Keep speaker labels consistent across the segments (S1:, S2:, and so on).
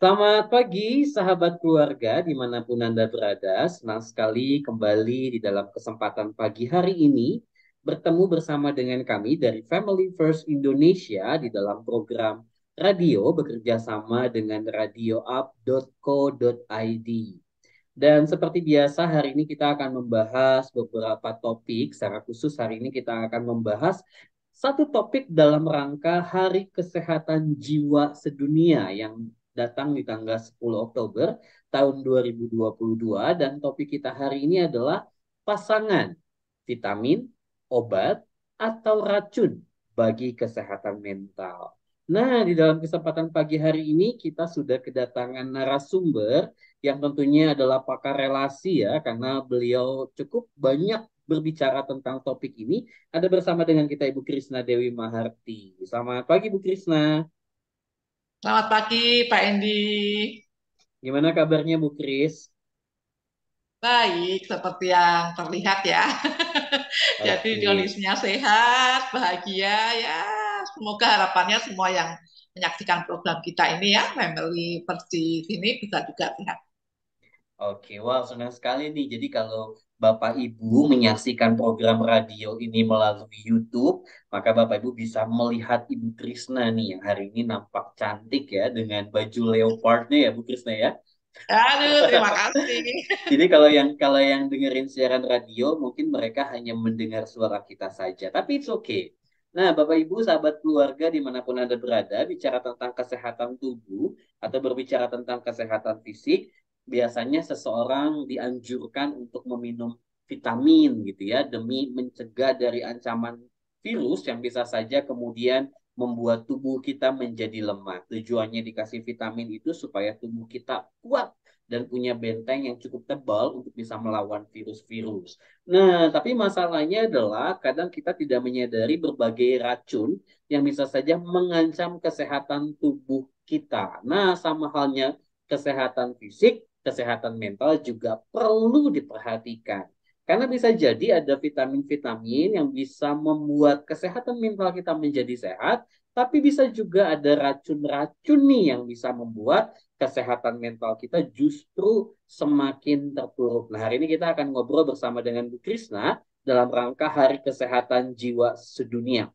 S1: Selamat pagi, sahabat keluarga, dimanapun Anda berada. Senang sekali kembali di dalam kesempatan pagi hari ini bertemu bersama dengan kami dari Family First Indonesia di dalam program radio bekerja sama dengan radioup.co.id. Dan seperti biasa, hari ini kita akan membahas beberapa topik. Secara khusus hari ini kita akan membahas satu topik dalam rangka Hari Kesehatan Jiwa Sedunia yang datang di tanggal 10 Oktober tahun 2022. Dan topik kita hari ini adalah pasangan, vitamin, obat, atau racun bagi kesehatan mental. Nah, di dalam kesempatan pagi hari ini kita sudah kedatangan narasumber yang tentunya adalah pakar relasi ya, karena beliau cukup banyak berbicara tentang topik ini. Ada bersama dengan kita Ibu Krisna Dewi Maharti. Selamat pagi Bu Krisna.
S2: Selamat pagi, Pak Endi.
S1: Gimana kabarnya Bu Kris?
S2: Baik, seperti yang terlihat ya. Jadi
S1: Oke.
S2: kondisinya sehat, bahagia ya. Semoga harapannya semua yang menyaksikan program kita ini ya, Family Persis ini bisa juga sehat.
S1: Oke, wow, senang sekali nih. Jadi kalau Bapak Ibu menyaksikan program radio ini melalui YouTube, maka Bapak Ibu bisa melihat Ibu Krisna nih yang hari ini nampak cantik ya dengan baju leopardnya ya Bu Krisna ya.
S2: Aduh, terima kasih.
S1: Jadi kalau yang dengerin siaran radio mungkin mereka hanya mendengar suara kita saja, tapi it's okay. Nah, Bapak Ibu, sahabat keluarga dimanapun Anda berada, bicara tentang kesehatan tubuh atau berbicara tentang kesehatan fisik, biasanya seseorang dianjurkan untuk meminum vitamin gitu ya, demi mencegah dari ancaman virus yang bisa saja kemudian membuat tubuh kita menjadi lemah. Tujuannya dikasih vitamin itu supaya tubuh kita kuat dan punya benteng yang cukup tebal untuk bisa melawan virus-virus. Nah, tapi masalahnya adalah kadang kita tidak menyadari berbagai racun yang bisa saja mengancam kesehatan tubuh kita. Nah, sama halnya kesehatan fisik, kesehatan mental juga perlu diperhatikan. Karena bisa jadi ada vitamin-vitamin yang bisa membuat kesehatan mental kita menjadi sehat, tapi bisa juga ada racun-racun nih yang bisa membuat kesehatan mental kita justru semakin terpuruk. Nah, hari ini kita akan ngobrol bersama dengan Bu Krisna dalam rangka Hari Kesehatan Jiwa Sedunia.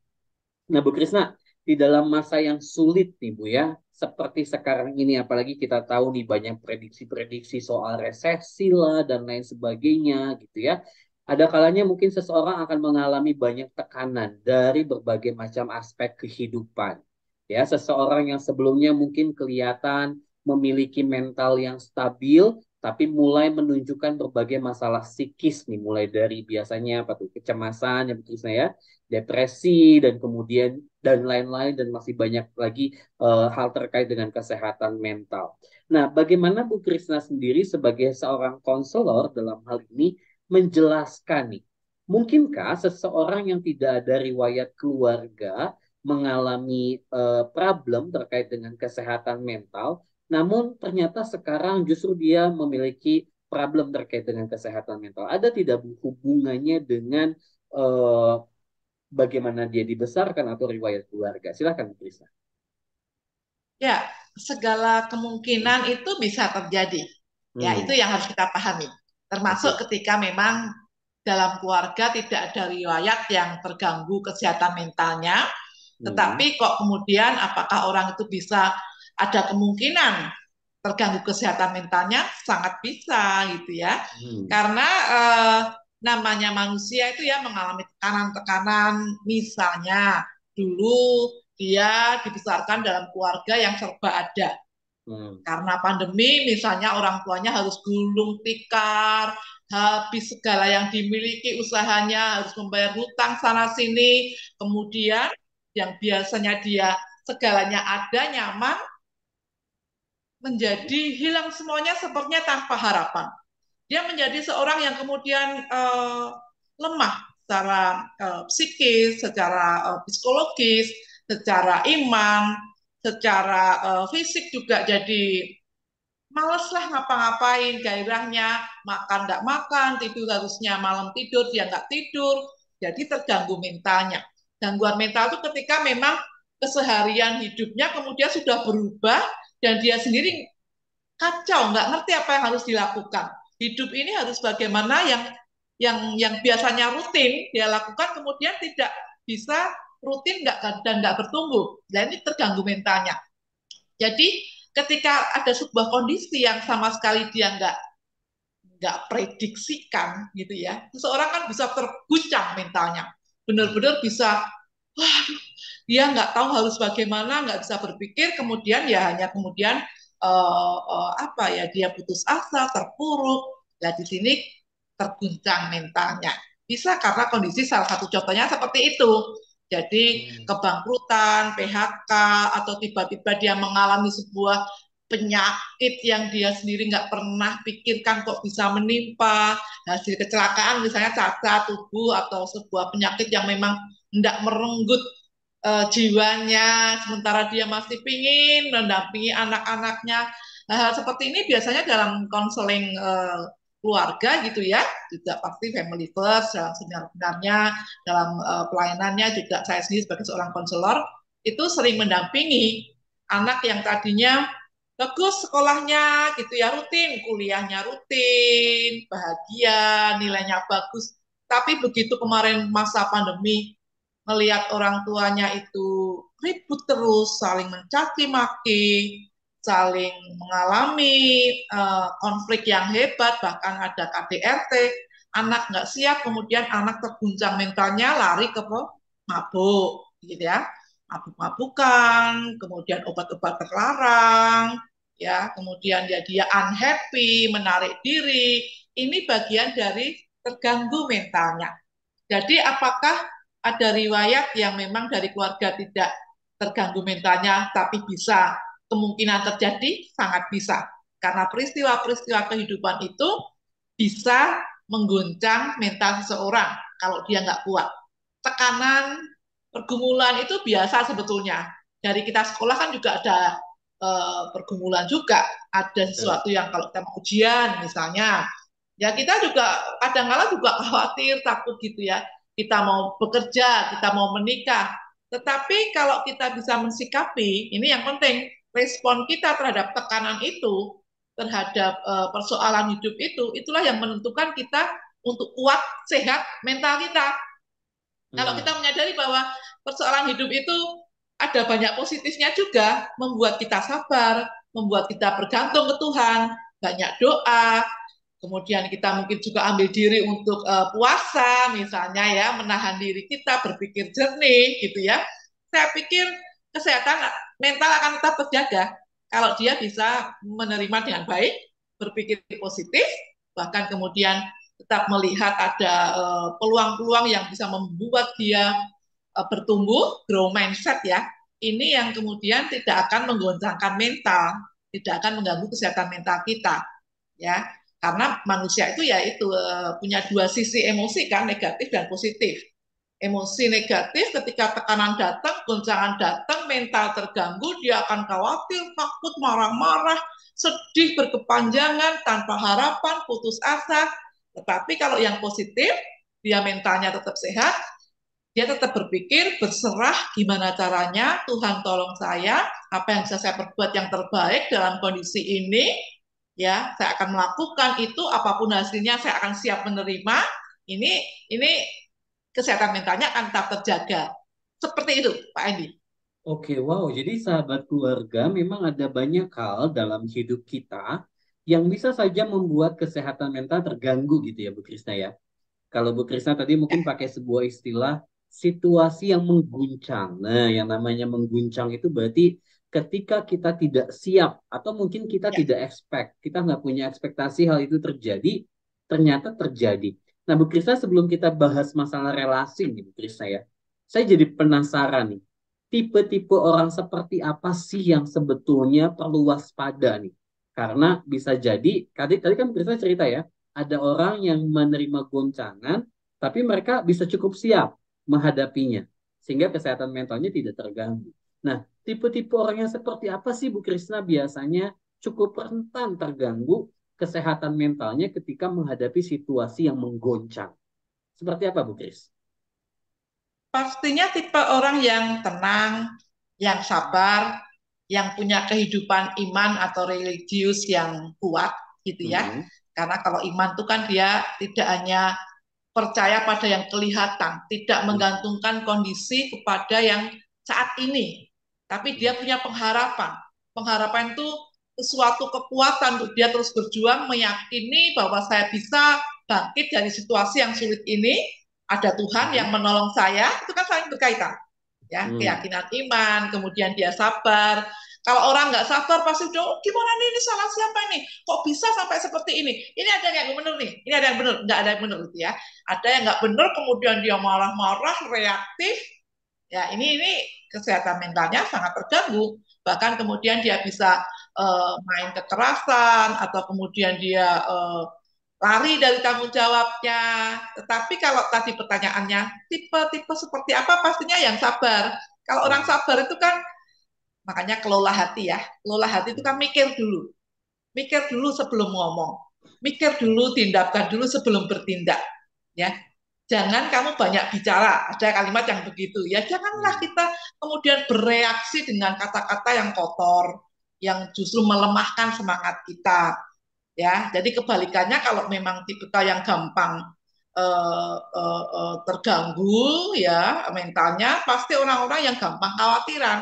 S1: Nah, Bu Krisna, di dalam masa yang sulit nih, Bu ya, seperti sekarang ini, apalagi kita tahu nih banyak prediksi-prediksi soal resesi lah dan lain sebagainya gitu ya. Ada kalanya mungkin seseorang akan mengalami banyak tekanan dari berbagai macam aspek kehidupan. Ya, seseorang yang sebelumnya mungkin kelihatan memiliki mental yang stabil, tapi mulai menunjukkan berbagai masalah psikis nih, mulai dari biasanya apa tuh kecemasan, ya Bu Krisna ya, depresi dan kemudian dan lain-lain dan masih banyak lagi hal terkait dengan kesehatan mental. Nah, bagaimana Bu Krisna sendiri sebagai seorang konselor dalam hal ini menjelaskan nih, mungkinkah seseorang yang tidak ada riwayat keluarga mengalami problem terkait dengan kesehatan mental, namun ternyata sekarang justru dia memiliki problem terkait dengan kesehatan mental. Ada tidak hubungannya dengan eh, bagaimana dia dibesarkan atau riwayat keluarga. Silakan, Krista.
S2: Ya, segala kemungkinan itu bisa terjadi. Ya, itu
S1: Hmm,
S2: yang harus kita pahami. Termasuk
S1: oke.
S2: ketika memang dalam keluarga tidak ada riwayat yang terganggu kesehatan mentalnya,
S1: Hmm,
S2: tetapi kok kemudian apakah orang itu bisa ada kemungkinan terganggu kesehatan mentalnya? Sangat bisa gitu ya.
S1: hmm,
S2: Karena namanya manusia itu ya mengalami tekanan-tekanan, misalnya dulu dia dibesarkan dalam keluarga yang serba ada.
S1: hmm,
S2: Karena pandemi, misalnya orang tuanya harus gulung tikar, habis segala yang dimiliki usahanya, harus membayar hutang sana sini. Kemudian yang biasanya dia segalanya ada, nyaman,
S1: hmm,
S2: menjadi hilang semuanya sepertinya tanpa harapan. Dia menjadi seorang yang kemudian lemah secara psikis, secara psikologis, secara iman, secara fisik juga jadi males lah ngapa-ngapain, gairahnya makan nggak makan, tidur harusnya malam tidur, dia nggak tidur, jadi terganggu mentalnya. Gangguan mental itu ketika memang keseharian hidupnya kemudian sudah berubah dan dia sendiri kacau, nggak ngerti apa yang harus dilakukan. Hidup ini harus bagaimana yang biasanya rutin dia lakukan kemudian tidak bisa rutin nggak dan nggak bertumbuh. Nah ini terganggu mentalnya. Jadi ketika ada sebuah kondisi yang sama sekali dia nggak prediksikan gitu ya, seseorang kan bisa terguncang mentalnya, benar-benar bisa, wah, dia nggak tahu harus bagaimana, nggak bisa berpikir, kemudian ya hanya kemudian apa ya, dia putus asa, terpuruk. Nah di sini terguncang mentalnya. Bisa karena kondisi salah satu contohnya seperti itu. Jadi
S1: Hmm.
S2: kebangkrutan, PHK, atau tiba-tiba dia mengalami sebuah penyakit yang dia sendiri nggak pernah pikirkan kok bisa menimpa, hasil kecelakaan misalnya cacat tubuh atau sebuah penyakit yang memang tidak merenggut jiwanya, sementara dia masih pingin mendampingi anak-anaknya. Hal seperti ini biasanya dalam konseling keluarga gitu ya, juga pasti family first dalam sebenarnya dalam pelayanannya juga saya sendiri sebagai seorang konselor itu sering mendampingi anak yang tadinya bagus sekolahnya gitu ya, rutin kuliahnya, rutin bahagia, nilainya bagus, tapi begitu kemarin masa pandemi melihat orang tuanya itu ribut terus, saling mencaci maki, saling mengalami konflik yang hebat, bahkan ada KDRT, anak nggak siap, kemudian anak terguncang mentalnya, lari ke mabuk, gitu ya, mabuk-mabukan, kemudian obat-obat terlarang, ya, kemudian dia unhappy, menarik diri, ini bagian dari terganggu mentalnya. Jadi apakah ada riwayat yang memang dari keluarga tidak terganggu mentalnya, tapi bisa kemungkinan terjadi? Sangat bisa. Karena peristiwa-peristiwa kehidupan itu bisa mengguncang mental seseorang kalau dia nggak kuat. Tekanan, pergumulan itu biasa sebetulnya. Dari kita sekolah kan juga ada pergumulan juga. Ada
S1: Betul.
S2: sesuatu yang kalau kita mau ujian misalnya, ya kita juga kadang-kala juga khawatir, takut gitu ya. Kita mau bekerja, kita mau menikah. Tetapi kalau kita bisa mensikapi, ini yang penting, respon kita terhadap tekanan itu, terhadap persoalan hidup itu, itulah yang menentukan kita untuk kuat, sehat mental kita. Kalau kita
S1: Hmm.
S2: menyadari bahwa persoalan hidup itu ada banyak positifnya juga, membuat kita sabar, membuat kita bergantung ke Tuhan, banyak doa, kemudian kita mungkin juga ambil diri untuk puasa, misalnya ya, menahan diri kita, berpikir jernih, gitu ya. Saya pikir kesehatan mental akan tetap terjaga kalau dia bisa menerima dengan baik, berpikir positif, bahkan kemudian tetap melihat ada peluang-peluang yang bisa membuat dia bertumbuh, grow mindset ya. Ini yang kemudian tidak akan menggoncangkan mental, tidak akan mengganggu kesehatan mental kita, ya. Karena manusia itu ya itu punya dua sisi emosi kan, negatif dan positif. Emosi negatif ketika tekanan datang, goncangan datang, mental terganggu, dia akan khawatir, takut, marah-marah, sedih berkepanjangan, tanpa harapan, putus asa. Tetapi kalau yang positif, dia mentalnya tetap sehat, dia tetap berpikir, berserah gimana caranya, Tuhan tolong saya, apa yang bisa saya perbuat yang terbaik dalam kondisi ini, ya, saya akan melakukan itu, apapun hasilnya saya akan siap menerima. Ini kesehatan mentalnya akan tetap terjaga. Seperti itu, Pak Andi.
S1: Oke, wow. Jadi sahabat keluarga memang ada banyak hal dalam hidup kita yang bisa saja membuat kesehatan mental terganggu gitu ya Bu Krisna ya. Kalau Bu Krisna tadi mungkin pakai sebuah istilah situasi yang mengguncang. Nah, yang namanya mengguncang itu berarti ketika kita tidak siap atau mungkin kita
S2: Ya,
S1: tidak expect, kita nggak punya ekspektasi hal itu terjadi, ternyata terjadi. Nah, Bu Krisna sebelum kita bahas masalah relasi nih Bu Krisna ya, saya jadi penasaran nih, tipe-tipe orang seperti apa sih yang sebetulnya perlu waspada nih? Karena bisa jadi, tadi tadi kan Bu Krisna cerita ya, ada orang yang menerima goncangan, tapi mereka bisa cukup siap menghadapinya, sehingga kesehatan mentalnya tidak terganggu. Nah, tipe-tipe orang yang seperti apa sih Bu Krisna biasanya cukup rentan terganggu kesehatan mentalnya ketika menghadapi situasi yang menggoncang? Seperti apa Bu Kris?
S2: pastinya tipe orang yang tenang, yang sabar, yang punya kehidupan iman atau religius yang kuat gitu ya.
S1: Mm-mm.
S2: Karena kalau iman itu kan dia tidak hanya percaya pada yang kelihatan, tidak
S1: Mm-mm.
S2: menggantungkan kondisi kepada yang saat ini, tapi dia punya pengharapan. Pengharapan itu suatu kekuatan untuk dia terus berjuang, meyakini bahwa saya bisa bangkit dari situasi yang sulit ini, ada Tuhan yang
S1: Mm-mm.
S2: menolong saya, itu kan saling berkaitan ya,
S1: Mm.
S2: keyakinan iman, kemudian dia sabar. Kalau orang nggak sabar pasti udah, oh, gimana nih, ini salah siapa ini? Kok bisa sampai seperti ini? Ini ada yang benar nih, ini ada yang benar, nggak ada yang benar gitu ya. Ada yang nggak benar, kemudian dia marah-marah, reaktif. Ya ini kesehatan mentalnya sangat terganggu. Bahkan kemudian dia bisa main kekerasan atau kemudian dia lari dari tanggung jawabnya. Tetapi kalau tadi pertanyaannya, tipe-tipe seperti apa? Pastinya yang sabar. Kalau orang
S1: Mm.
S2: sabar itu kan, makanya kelola hati ya. Kelola hati itu kan
S1: Mm.
S2: mikir dulu. Mikir dulu sebelum ngomong. Mikir dulu, tindakan dulu sebelum bertindak. Ya, jangan kamu banyak bicara. Ada kalimat yang begitu. Ya, janganlah
S1: Mm.
S2: kita kemudian bereaksi dengan kata-kata yang kotor, yang justru melemahkan semangat kita. Ya, jadi kebalikannya kalau memang tipikal yang gampang terganggu ya mentalnya, pasti orang-orang yang gampang khawatiran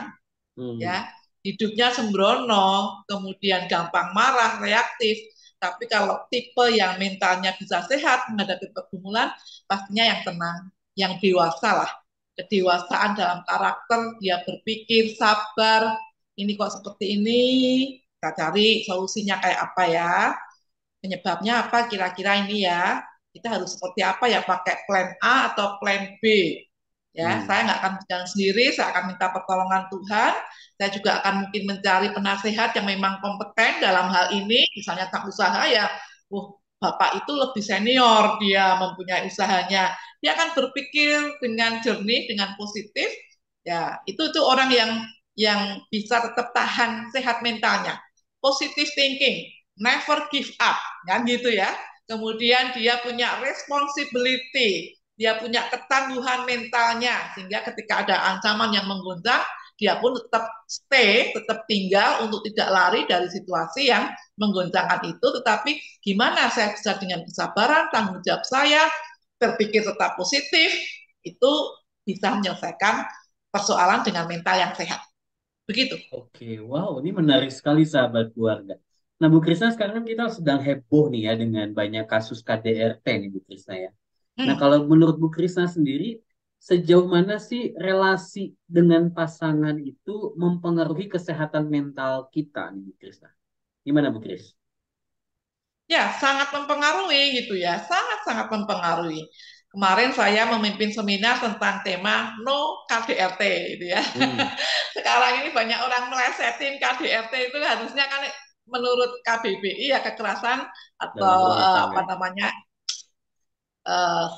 S1: Mm.
S2: ya, hidupnya sembrono, kemudian gampang marah, reaktif. Tapi kalau tipe yang mentalnya bisa sehat menghadapi pergumulan, pastinya yang tenang, yang dewasa lah. Kedewasaan dalam karakter, dia berpikir, sabar, ini kok seperti ini, kita cari solusinya kayak apa ya, penyebabnya apa kira-kira ini ya, kita harus seperti apa ya, pakai plan A atau plan B. Ya,
S1: Mm.
S2: saya nggak akan berjalan sendiri, saya akan minta pertolongan Tuhan. Saya juga akan mungkin mencari penasehat yang memang kompeten dalam hal ini, misalnya tentang usaha ya. Bapak itu lebih senior, dia mempunyai usahanya. Dia akan berpikir dengan jernih, dengan positif. Ya, itu tuh orang yang bisa tetap tahan sehat mentalnya. Positive thinking, never give up, kan gitu ya. Kemudian dia punya responsibility, dia punya ketangguhan mentalnya, sehingga ketika ada ancaman yang mengguncang, dia pun tetap stay, tetap tinggal untuk tidak lari dari situasi yang menggoncangkan itu, tetapi gimana saya bisa dengan kesabaran, tanggung jawab saya, berpikir tetap positif, itu bisa menyelesaikan persoalan dengan mental yang sehat. Begitu.
S1: Oke, wow, ini menarik sekali sahabat keluarga. Nah, Bu Krisna, sekarang kan kita sedang heboh nih ya dengan banyak kasus KDRT nih, Bu Krisna ya. Nah,
S2: Hmm.
S1: kalau menurut Bu Krisna sendiri, sejauh mana sih relasi dengan pasangan itu mempengaruhi kesehatan mental kita nih, Bu Krisna? Gimana, Bu Kris?
S2: Ya, sangat mempengaruhi gitu ya, sangat-sangat mempengaruhi. Kemarin saya memimpin seminar tentang tema no KDRT gitu ya.
S1: Hmm,
S2: Sekarang ini banyak orang melesetin KDRT itu harusnya kan menurut KBBI ya kekerasan
S1: dalam
S2: atau
S1: rumah tangga.
S2: apa namanya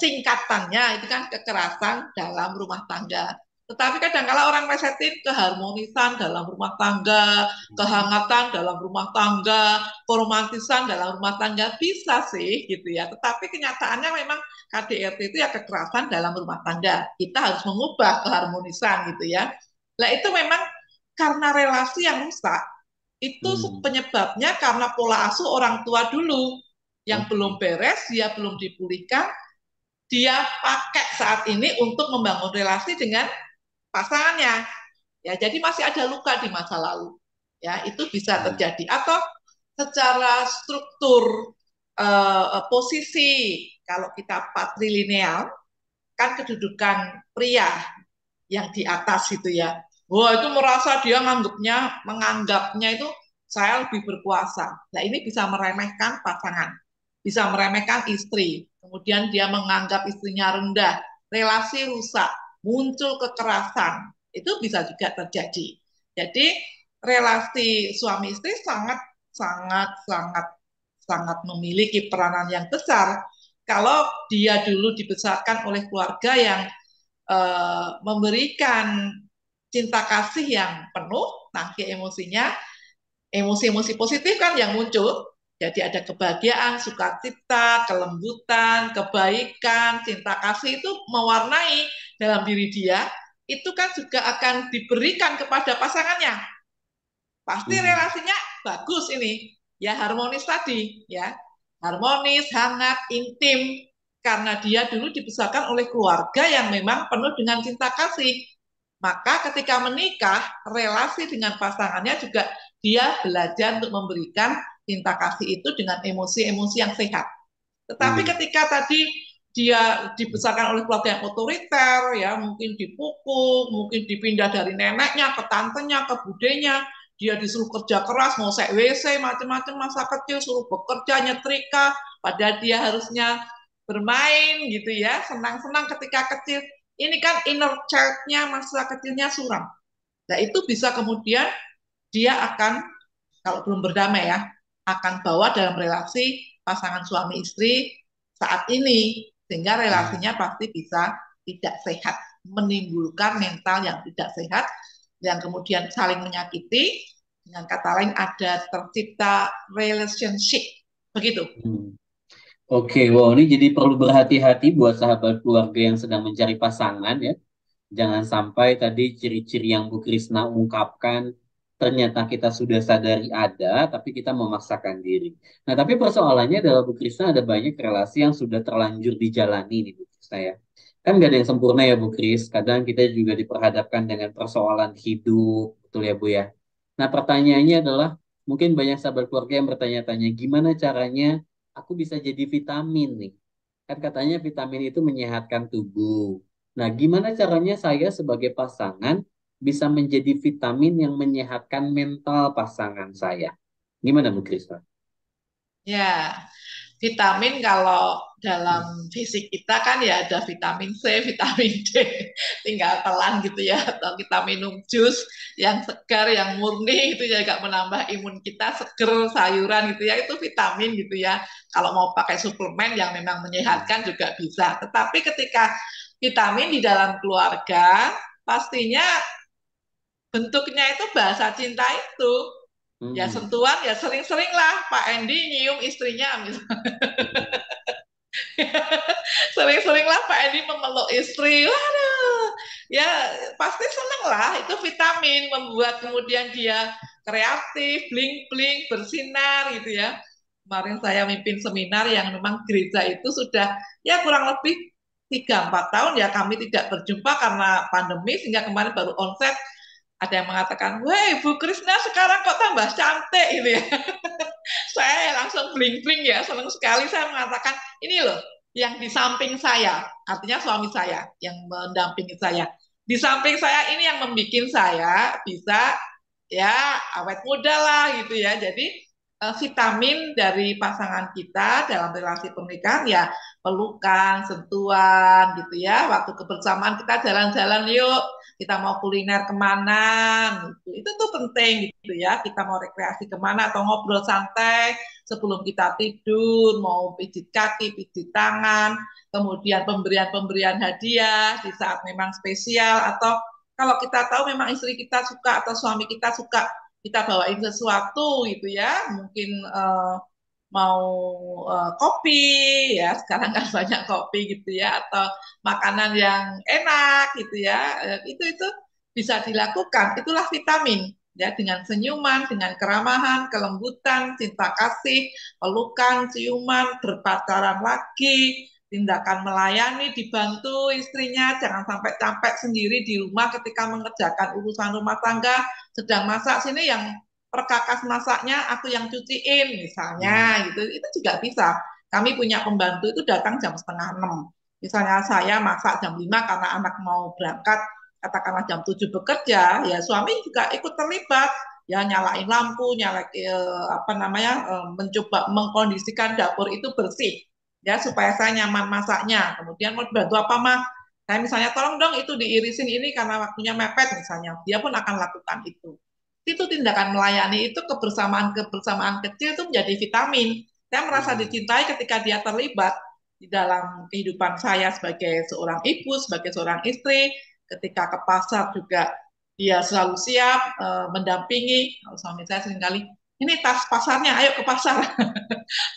S2: singkatannya itu kan kekerasan dalam rumah tangga. Tetapi kadang-kala orang mesetin keharmonisan dalam rumah tangga,
S1: Hmm.
S2: kehangatan dalam rumah tangga, keromantisan dalam rumah tangga, bisa sih gitu ya. Tetapi kenyataannya memang KDRT itu ya kekerasan dalam rumah tangga. Kita harus mengubah keharmonisan gitu ya. Nah itu memang karena relasi yang rusak, itu
S1: Hmm,
S2: penyebabnya karena pola asuh orang tua dulu yang belum
S1: oke.
S2: beres, dia belum dipulihkan, dia pakai saat ini untuk membangun relasi dengan pasangannya. Ya, jadi masih ada luka di masa lalu. Ya, itu bisa
S1: Hmm,
S2: terjadi. Atau secara struktur posisi kalau kita patrilineal kan kedudukan pria yang di atas itu ya. Wah, itu merasa dia menganggapnya itu saya lebih berkuasa. Nah, ini bisa meremehkan pasangan, bisa meremehkan istri. Kemudian dia menganggap istrinya rendah, relasi rusak, muncul kekerasan. Itu bisa juga terjadi. Jadi, relasi suami istri sangat sangat sangat sangat memiliki peranan yang besar kalau dia dulu dibesarkan oleh keluarga yang memberikan cinta kasih yang penuh, tangki emosinya, emosi-emosi positif kan yang muncul. Jadi ada kebahagiaan, sukacita, kelembutan, kebaikan, cinta kasih itu mewarnai dalam diri dia, itu kan juga akan diberikan kepada pasangannya. pasti
S1: Hmm.
S2: relasinya bagus ini, ya harmonis tadi, ya harmonis, hangat, intim, karena dia dulu dibesarkan oleh keluarga yang memang penuh dengan cinta kasih. Maka ketika menikah, relasi dengan pasangannya juga dia belajar untuk memberikan cinta kasih itu dengan emosi-emosi yang sehat. Tetapi
S1: Hmm.
S2: ketika tadi dia dibesarkan oleh keluarga yang otoriter, ya mungkin dipukul, mungkin dipindah dari neneknya ke tantenya, ke budenya, dia disuruh kerja keras, mau sek WC, macam-macam masa kecil, suruh bekerja, nyetrika, padahal dia harusnya bermain gitu ya, senang-senang ketika kecil. Ini kan inner child-nya masa kecilnya suram. Nah itu bisa kemudian dia akan, kalau belum berdamai ya, akan bawa dalam relasi pasangan suami istri saat ini, sehingga relasinya
S1: Hmm.
S2: pasti bisa tidak sehat, menimbulkan mental yang tidak sehat, yang kemudian saling menyakiti, dengan kata lain ada tercipta relationship, begitu.
S1: Hmm. Oke, wow, ini jadi perlu berhati-hati buat sahabat keluarga yang sedang mencari pasangan ya. Jangan sampai tadi ciri-ciri yang Bu Krisna ungkapkan ternyata kita sudah sadari ada, tapi kita memaksakan diri. Nah, tapi persoalannya adalah Bu Krisna ada banyak relasi yang sudah terlanjur dijalani nih Bu Krisna ya. Kan gak ada yang sempurna ya Bu Kris. Kadang kita juga diperhadapkan dengan persoalan hidup, betul ya Bu ya. Nah, pertanyaannya adalah mungkin banyak sahabat keluarga yang bertanya-tanya gimana caranya aku bisa jadi vitamin nih. Kan katanya vitamin itu menyehatkan tubuh. Nah, gimana caranya saya sebagai pasangan bisa menjadi vitamin yang menyehatkan mental pasangan saya? Gimana Bu Krisna?
S2: Ya, vitamin kalau dalam fisik kita kan ya ada vitamin C, vitamin D, tinggal telan gitu ya, atau kita minum jus yang segar, yang murni itu juga menambah imun kita, seger, sayuran gitu ya, itu vitamin gitu ya. Kalau mau pakai suplemen yang memang menyehatkan juga bisa. Tetapi ketika vitamin di dalam keluarga, pastinya bentuknya itu bahasa cinta itu. Ya
S1: Hmm.
S2: sentuhan ya sering-sering lah Pak Endi nyium istrinya misalnya.
S1: Hmm.
S2: Sering-sering lah Pak Edi memeluk istri. Waduh, ya pasti seneng lah. Itu vitamin membuat kemudian dia kreatif, bling-bling, bersinar gitu ya. Kemarin saya mimpin seminar yang memang gereja itu sudah ya kurang lebih 3-4 tahun ya kami tidak berjumpa karena pandemi sehingga kemarin baru onset ada yang mengatakan, wah Bu Krisna sekarang kok tambah cantik gitu ya. Saya langsung bling-bling ya, senang sekali saya mengatakan, ini loh yang di samping saya, artinya suami saya yang mendampingi saya. Di samping saya ini yang membuat saya bisa ya awet muda lah gitu ya. Jadi vitamin dari pasangan kita dalam relasi pernikahan ya pelukan, sentuhan gitu ya. Waktu kebersamaan kita jalan-jalan yuk, kita mau kuliner kemana gitu. Itu tuh penting gitu ya. Kita mau rekreasi kemana atau ngobrol santai sebelum kita tidur, mau pijit kaki, pijit tangan, kemudian pemberian-pemberian hadiah di saat memang spesial atau kalau kita tahu memang istri kita suka atau suami kita suka kita bawain sesuatu gitu ya mungkin mau kopi ya sekarang kan banyak kopi gitu ya atau makanan yang enak gitu ya itu bisa dilakukan itulah vitamin ya dengan senyuman dengan keramahan kelembutan cinta kasih pelukan ciuman berpacaran lagi tindakan melayani, dibantu istrinya, jangan sampai capek sendiri di rumah ketika mengerjakan urusan rumah tangga, sedang masak sini yang perkakas masaknya aku yang cuciin
S1: Hmm.
S2: misalnya gitu, itu juga bisa. Kami punya pembantu itu datang jam setengah 6. Misalnya saya masak jam 5 karena anak mau berangkat, katakanlah jam 7 bekerja, ya suami juga ikut terlibat ya nyalain lampu, nyalain apa namanya mencoba mengkondisikan dapur itu bersih ya supaya saya nyaman masaknya. Kemudian mau bantu apa mah? Saya misalnya tolong dong itu diirisin ini karena waktunya mepet misalnya. Dia pun akan lakukan itu. Itu tindakan melayani itu kebersamaan-kebersamaan kecil itu menjadi vitamin. Saya merasa
S1: Hmm.
S2: dicintai ketika dia terlibat di dalam kehidupan saya sebagai seorang ibu, sebagai seorang istri, ketika ke pasar juga dia selalu siap mendampingi. Kalau suami saya seringkali, ini tas pasarnya, ayo ke pasar.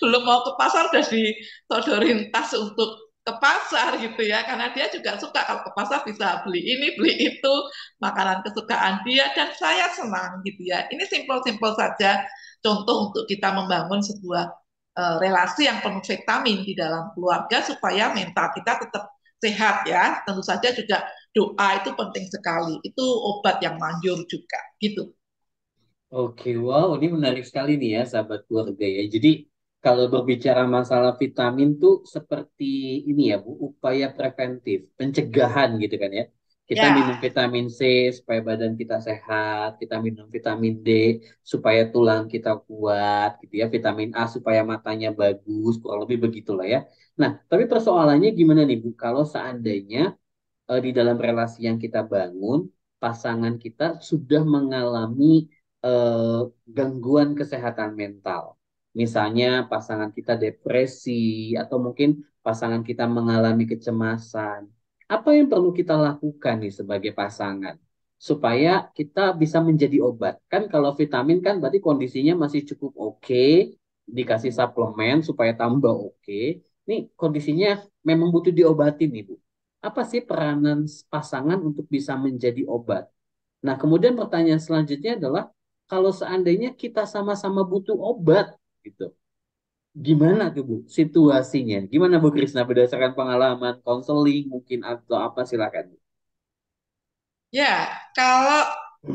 S2: Belum mau ke pasar udah disodorin tas untuk ke pasar gitu ya, karena dia juga suka kalau ke pasar bisa beli ini, beli itu, makanan kesukaan dia, dan saya senang gitu ya. Ini simpel-simpel saja contoh untuk kita membangun sebuah relasi yang penuh vitamin di dalam keluarga supaya mental kita tetap sehat ya. Tentu saja juga doa itu penting sekali. Itu obat yang manjur juga gitu.
S1: Oke, wow, ini menarik sekali nih ya, sahabat keluarga ya. Jadi, kalau berbicara masalah vitamin tuh seperti ini ya, Bu, upaya preventif, pencegahan gitu kan ya. Kita
S2: Ya,
S1: minum vitamin C supaya badan kita sehat, kita minum vitamin D supaya tulang kita kuat gitu ya, vitamin A supaya matanya bagus, kurang lebih begitulah ya. Nah, tapi persoalannya gimana nih, Bu, kalau seandainya di dalam relasi yang kita bangun, pasangan kita sudah mengalami eh, gangguan kesehatan mental. Misalnya pasangan kita depresi atau mungkin pasangan kita mengalami kecemasan. Apa yang perlu kita lakukan nih sebagai pasangan supaya kita bisa menjadi obat? Kan kalau vitamin kan berarti kondisinya masih cukup oke, dikasih suplemen supaya tambah oke. Nih kondisinya memang butuh diobatin nih, Bu. Apa sih peranan pasangan untuk bisa menjadi obat? Nah, kemudian pertanyaan selanjutnya adalah kalau seandainya kita sama-sama butuh obat, gitu, gimana tuh Bu situasinya? Gimana Bu Krisna berdasarkan pengalaman konseling mungkin atau apa silakan. Bu.
S2: ya, kalau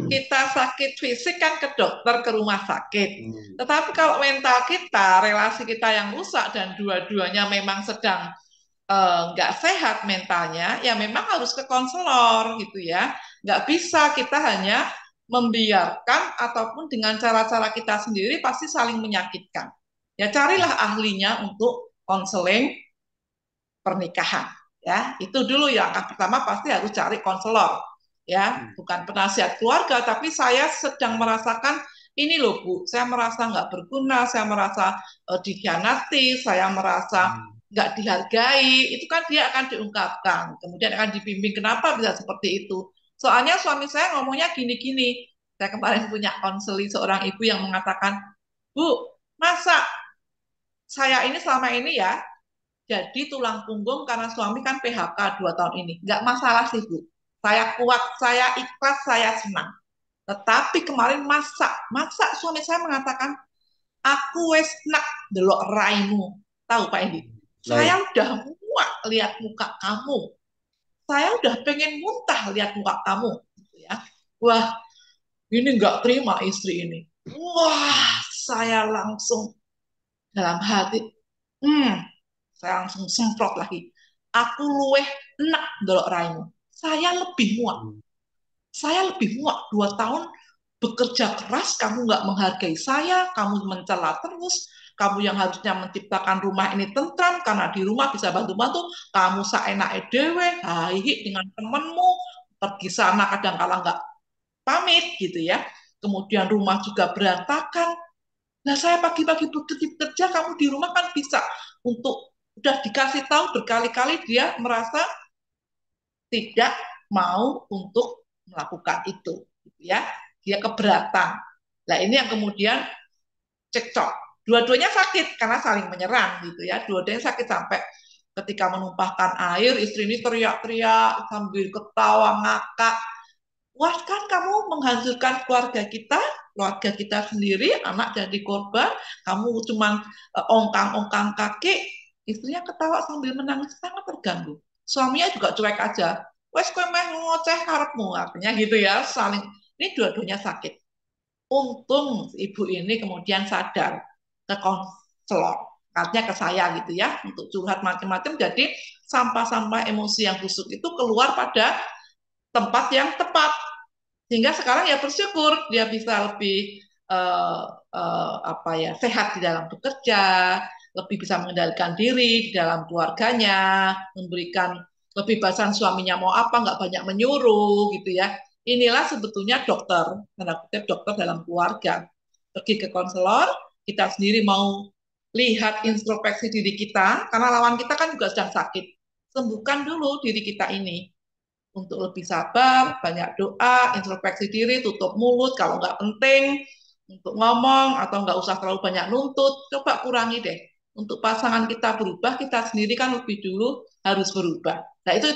S2: kita sakit fisik kan ke dokter, ke rumah sakit.
S1: Hmm.
S2: Tetapi kalau mental kita, relasi kita yang rusak dan dua-duanya memang sedang nggak sehat mentalnya, ya memang harus ke konselor gitu ya. Nggak bisa kita hanya membiarkan ataupun dengan cara-cara kita sendiri pasti saling menyakitkan. Ya carilah ahlinya untuk konseling pernikahan. Ya, itu dulu yang angka pertama pasti harus cari konselor. Ya,
S1: Hmm.
S2: bukan penasihat keluarga, tapi saya sedang merasakan ini loh Bu, saya merasa nggak berguna, saya merasa dikhianati, saya merasa
S1: Hmm.
S2: nggak dihargai, itu kan dia akan diungkapkan, kemudian akan dibimbing kenapa bisa seperti itu. Soalnya suami saya ngomongnya gini-gini, saya kemarin punya konseling seorang ibu yang mengatakan, Bu, masa saya ini selama ini ya jadi tulang punggung karena suami kan PHK 2 tahun ini. Nggak masalah sih Bu. Saya kuat, saya ikhlas, saya senang. Tetapi kemarin masa suami saya mengatakan, aku wes nak delok raimu. Tahu Pak Edi? Saya
S1: Baik.
S2: udah muak lihat muka kamu. Saya udah pengen muntah lihat muka kamu. Gitu ya. Wah, ini nggak terima istri ini. Wah,
S1: Hmm.
S2: saya langsung dalam hati, hmm, saya langsung semprot lagi. Aku luweh enak delok raimu. Saya lebih muak.
S1: Hmm.
S2: Saya lebih muak 2 tahun bekerja keras, kamu nggak menghargai saya, kamu mencela terus, kamu yang harusnya menciptakan rumah ini tentram, karena di rumah bisa bantu-bantu, kamu saenak dewe, hahi dengan temenmu, pergi sana kadang kala nggak pamit gitu ya. Kemudian rumah juga berantakan. Nah saya pagi-pagi bekerja, kamu di rumah kan bisa untuk udah dikasih tahu berkali-kali dia merasa tidak mau untuk melakukan itu, gitu ya. Dia keberatan. Nah ini yang kemudian cekcok. Dua-duanya sakit karena saling menyerang gitu ya. Dua-duanya sakit sampai ketika menumpahkan air, istri ini teriak-teriak sambil ketawa ngakak. Wah kan kamu menghancurkan keluarga kita sendiri, anak jadi korban, kamu cuma ongkang-ongkang kaki, istrinya ketawa sambil menangis sangat terganggu. Suaminya juga cuek aja. Wes kowe meh ngoceh karepmu, artinya gitu ya, saling ini dua-duanya sakit. Untung ibu ini kemudian sadar ke konselor, artinya ke saya gitu ya, untuk curhat macam-macam. Jadi sampah-sampah emosi yang busuk itu keluar pada tempat yang tepat sehingga sekarang ya bersyukur dia bisa lebih apa ya sehat di dalam bekerja, lebih bisa mengendalikan diri di dalam keluarganya, memberikan kebebasan suaminya mau apa, nggak banyak menyuruh gitu ya. Inilah sebetulnya dokter, tanda kutip dokter dalam keluarga. Pergi ke konselor, kita sendiri mau lihat introspeksi diri kita, karena lawan kita kan juga sedang sakit. Sembuhkan dulu diri kita ini untuk lebih sabar, banyak doa, introspeksi diri, tutup mulut kalau nggak penting untuk ngomong atau nggak usah terlalu banyak nuntut, coba kurangi deh. untuk pasangan kita berubah, kita sendiri kan lebih dulu harus berubah. Nah, itu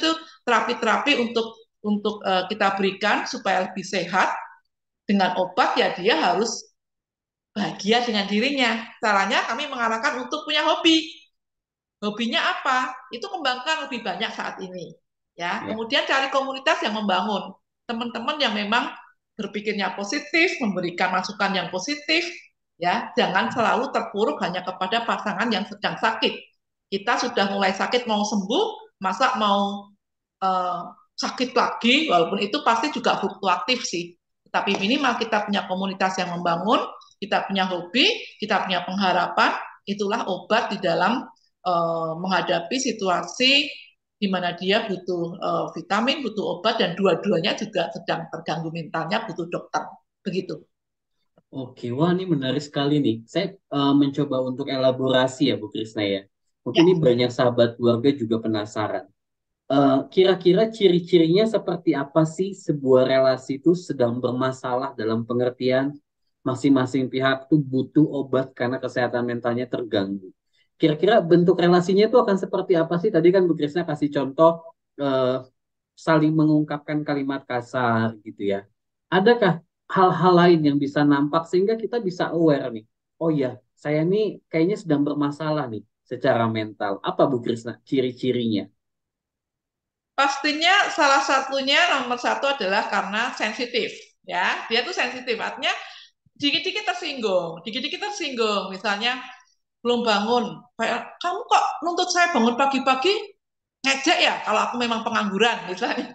S2: terapi-terapi untuk kita berikan supaya lebih sehat dengan obat ya dia harus bahagia dengan dirinya. Caranya kami mengarahkan untuk punya hobi. Hobinya apa? Itu kembangkan lebih banyak saat ini. Ya,
S1: Ya.
S2: kemudian cari komunitas yang membangun teman-teman yang memang berpikirnya positif, memberikan masukan yang positif, ya, jangan selalu terpuruk hanya kepada pasangan yang sedang sakit. Kita sudah mulai sakit mau sembuh, masa mau uh, sakit lagi, walaupun itu pasti juga fluktuatif sih. Tapi minimal kita punya komunitas yang membangun, kita punya hobi, kita punya pengharapan, itulah obat di dalam menghadapi situasi di mana dia butuh vitamin, butuh obat, dan dua-duanya juga sedang terganggu mentalnya, butuh dokter. Begitu.
S1: Oke, wah ini menarik sekali nih. Saya mencoba untuk elaborasi ya Bu Krisna ya. Mungkin
S2: Ya,
S1: ini banyak sahabat keluarga juga penasaran. Kira-kira ciri-cirinya seperti apa sih sebuah relasi itu sedang bermasalah dalam pengertian masing-masing pihak tuh butuh obat karena kesehatan mentalnya terganggu. Kira-kira bentuk relasinya itu akan seperti apa sih? Tadi kan Bu Krisna kasih contoh eh, saling mengungkapkan kalimat kasar gitu ya. Adakah hal-hal lain yang bisa nampak sehingga kita bisa aware nih? Oh ya, saya nih kayaknya sedang bermasalah nih secara mental. Apa Bu Krisna ciri-cirinya?
S2: pastinya salah satunya nomor satu adalah karena sensitif. Ya, dia tuh sensitif. Artinya dikit-dikit tersinggung, dikit-dikit tersinggung. Misalnya belum bangun, kayak kamu kok nuntut saya bangun pagi-pagi ngejek ya kalau aku memang pengangguran misalnya.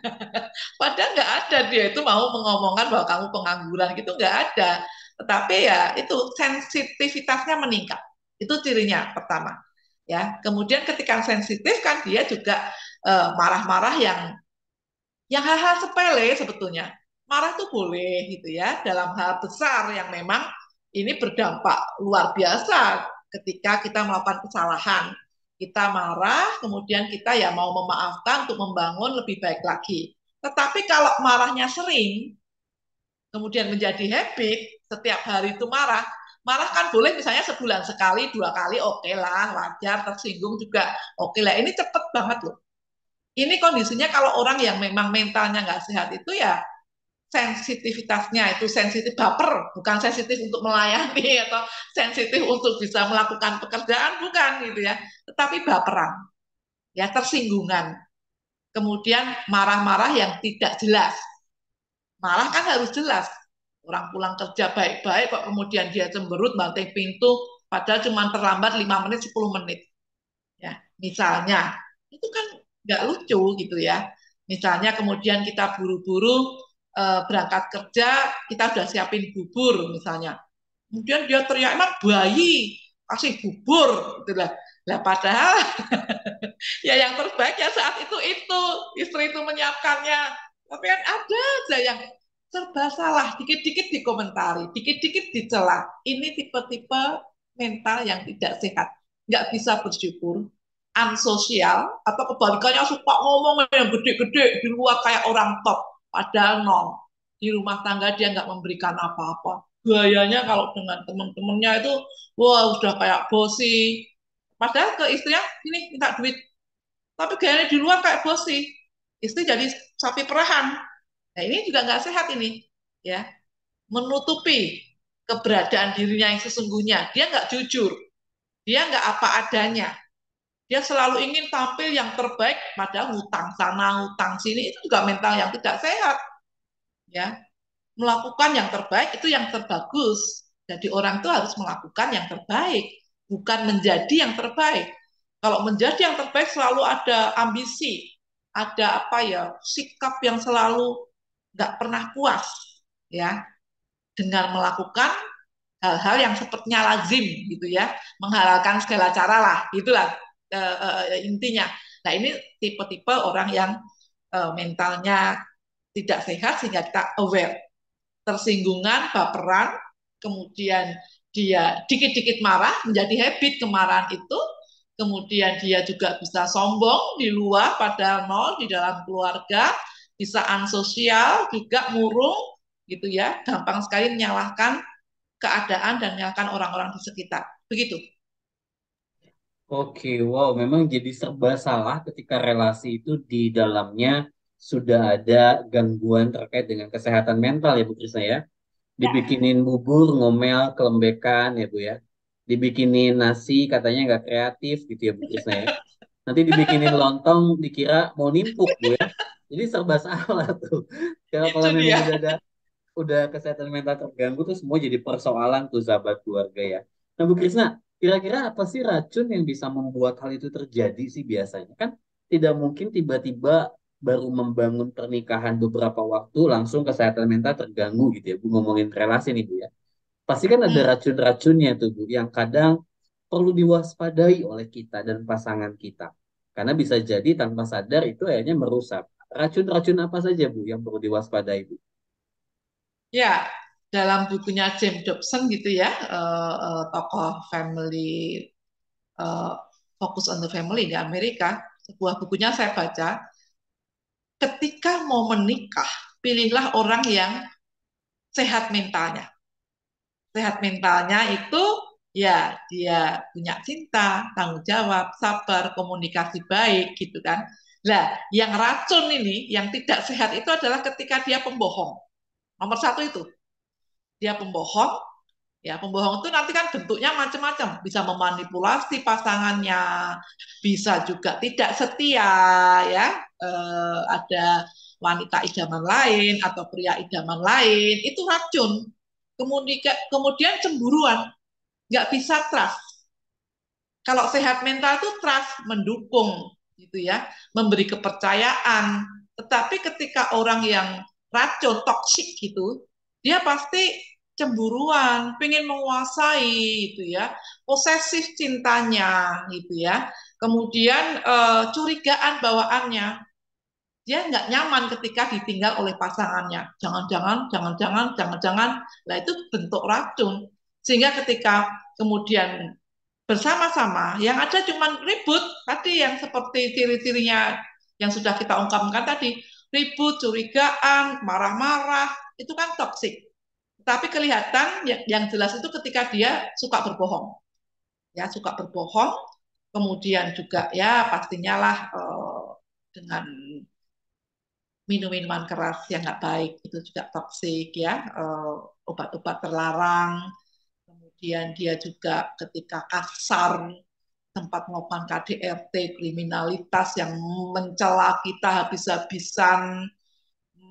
S2: Padahal nggak ada dia itu mau mengomongkan bahwa kamu pengangguran gitu nggak ada. Tetapi ya itu sensitivitasnya meningkat. Itu cirinya pertama. Ya, kemudian ketika sensitif kan dia juga marah-marah yang hal-hal sepele sebetulnya. Marah tuh boleh gitu ya dalam hal besar yang memang ini berdampak luar biasa ketika kita melakukan kesalahan. Kita marah, kemudian kita ya mau memaafkan untuk membangun lebih baik lagi. Tetapi kalau marahnya sering, kemudian menjadi habit, setiap hari itu marah, marah kan boleh misalnya sebulan sekali, 2 kali, oke lah, wajar, tersinggung juga, oke lah. Ini cepet banget loh. Ini kondisinya kalau orang yang memang mentalnya nggak sehat itu ya sensitivitasnya itu sensitif baper, bukan sensitif untuk melayani atau sensitif untuk bisa melakukan pekerjaan, bukan gitu ya. Tetapi baperan, ya tersinggungan. Kemudian marah-marah yang tidak jelas. Marah kan harus jelas. Orang pulang kerja baik-baik kok kemudian dia cemberut banting pintu padahal cuma terlambat 5 menit 10 menit. Ya, misalnya itu kan nggak lucu gitu ya. Misalnya kemudian kita buru-buru berangkat kerja, kita udah siapin bubur misalnya. Kemudian dia teriak, emang bayi kasih bubur gitu lah. Lah padahal ya yang terbaik ya saat itu istri itu menyiapkannya. Tapi kan ada aja yang serba salah, dikit-dikit dikomentari, dikit-dikit dicela. Ini tipe-tipe mental yang tidak sehat, nggak bisa bersyukur, ansosial, atau kebalikannya suka ngomong yang gede-gede di luar kayak orang top, padahal nol. Di rumah tangga dia nggak memberikan apa-apa. Gayanya kalau dengan teman-temannya itu, wah udah kayak bosi. Padahal ke istrinya, ini minta duit. Tapi gayanya di luar kayak bosi. Istri jadi sapi perahan. Nah ini juga nggak sehat ini, ya menutupi keberadaan dirinya yang sesungguhnya. Dia nggak jujur, dia nggak apa adanya. Dia selalu ingin tampil yang terbaik, padahal hutang sana, hutang sini itu juga mental yang tidak sehat. Ya, melakukan yang terbaik itu yang terbagus. Jadi orang itu harus melakukan yang terbaik, bukan menjadi yang terbaik. Kalau menjadi yang terbaik selalu ada ambisi, ada apa ya sikap yang selalu nggak pernah puas, ya dengan melakukan hal-hal yang sepertinya lazim gitu ya, menghalalkan segala cara lah, itulah intinya. Nah ini tipe-tipe orang yang mentalnya tidak sehat sehingga kita aware, tersinggungan, baperan, kemudian dia dikit-dikit marah menjadi habit kemarahan itu, kemudian dia juga bisa sombong di luar padahal nol di dalam keluarga, bisa ansosial juga murung gitu ya, gampang sekali menyalahkan keadaan dan menyalahkan orang-orang di sekitar. Begitu.
S1: Oke, wow, memang jadi serba salah ketika relasi itu di dalamnya sudah ada gangguan terkait dengan kesehatan mental ya Bu Krisna ya. Dibikinin bubur, ngomel, kelembekan ya Bu ya. Dibikinin nasi katanya nggak kreatif gitu ya Bu Krisna ya. Nanti dibikinin lontong dikira mau nimpuk Bu ya. Jadi serba salah tuh. Kalau kalau
S2: Itu
S1: memang
S2: dia.
S1: udah kesehatan mental terganggu tuh semua jadi persoalan tuh sahabat keluarga ya. Nah Bu Krisna, kira-kira apa sih racun yang bisa membuat hal itu terjadi sih biasanya? Kan tidak mungkin tiba-tiba baru membangun pernikahan beberapa waktu langsung kesehatan mental terganggu gitu ya Bu, ngomongin relasi nih Bu ya. Pasti kan ada
S2: Hmm.
S1: racun-racunnya tuh Bu yang kadang perlu diwaspadai oleh kita dan pasangan kita. Karena bisa jadi tanpa sadar itu akhirnya merusak. Racun-racun apa saja Bu yang perlu diwaspadai Bu?
S2: Ya, dalam bukunya James Dobson gitu ya, tokoh family, eh, Focus on the Family di Amerika, sebuah bukunya saya baca, ketika mau menikah, pilihlah orang yang sehat mentalnya. Sehat mentalnya itu ya dia punya cinta, tanggung jawab, sabar, komunikasi baik gitu kan. Nah, yang racun ini, yang tidak sehat itu adalah ketika dia pembohong. Nomor satu itu, dia pembohong. Ya, pembohong itu nanti kan bentuknya macam-macam, bisa memanipulasi pasangannya, bisa juga tidak setia, ya. Ada wanita idaman lain atau pria idaman lain, itu racun. Kemudian cemburuan, nggak bisa trust. Kalau sehat mental itu trust, mendukung, gitu ya, memberi kepercayaan. Tetapi ketika orang yang racun, toksik gitu, dia pasti cemburuan, pengen menguasai, gitu ya, posesif cintanya, gitu ya. Kemudian curigaan bawaannya, dia nggak nyaman ketika ditinggal oleh pasangannya. Jangan-jangan, jangan-jangan, jangan-jangan, lah itu bentuk racun. Sehingga ketika kemudian bersama-sama, yang ada cuma ribut, tadi yang seperti ciri-cirinya yang sudah kita ungkapkan tadi, ribut, curigaan, marah-marah, itu kan toksik. Tapi kelihatan yang jelas itu ketika dia suka berbohong, ya suka berbohong, kemudian juga ya pastinya lah dengan minum minuman keras yang nggak baik itu juga toksik ya, obat-obat terlarang, kemudian dia juga ketika kasar, tempat melakukan KDRT, kriminalitas yang mencela kita habis-habisan,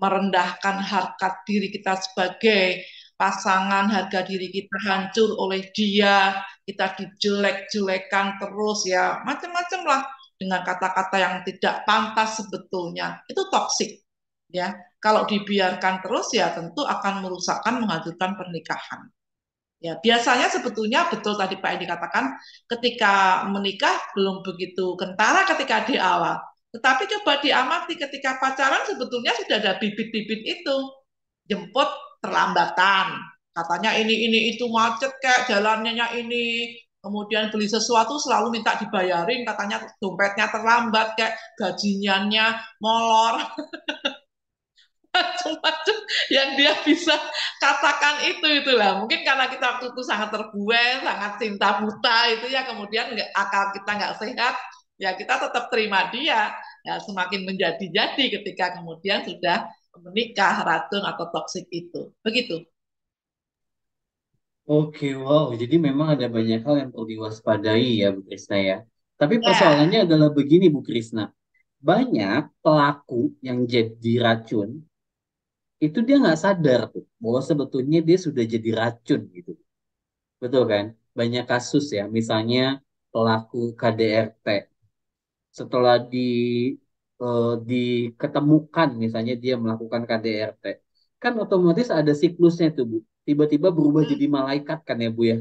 S2: merendahkan harkat diri kita sebagai pasangan, harga diri kita hancur oleh dia, kita dijelek-jelekan terus ya, macam-macam lah dengan kata-kata yang tidak pantas sebetulnya. Itu toksik ya. Kalau dibiarkan terus ya tentu akan merusakkan, menghancurkan pernikahan. Ya, biasanya sebetulnya betul tadi Pak Edi katakan, ketika menikah belum begitu kentara ketika di awal. Tetapi coba diamati ketika pacaran sebetulnya sudah ada bibit-bibit itu. Jemput terlambatan. Katanya ini itu macet kayak jalannya ini. Kemudian beli sesuatu selalu minta dibayarin, katanya dompetnya terlambat kayak gajinya molor, macam-macam yang dia bisa katakan itulah mungkin karena kita waktu itu sangat terbuai, sangat cinta buta itu ya, kemudian nggak, akal kita nggak sehat, ya kita tetap terima dia, ya semakin menjadi-jadi ketika kemudian sudah menikah, racun atau toksik itu begitu.
S1: Oke, wow. Jadi memang ada banyak hal yang perlu diwaspadai ya, Bu Krisna ya. Tapi
S2: Ya,
S1: persoalannya adalah begini, Bu Krisna. Banyak pelaku yang jadi racun, itu dia nggak sadar tuh, bahwa sebetulnya dia sudah jadi racun gitu. Betul kan? Banyak kasus ya, misalnya pelaku KDRT. Setelah diketemukan, misalnya dia melakukan KDRT. Kan otomatis ada siklusnya tuh, Bu. Tiba-tiba berubah
S2: hmm,
S1: jadi malaikat kan ya, Bu ya.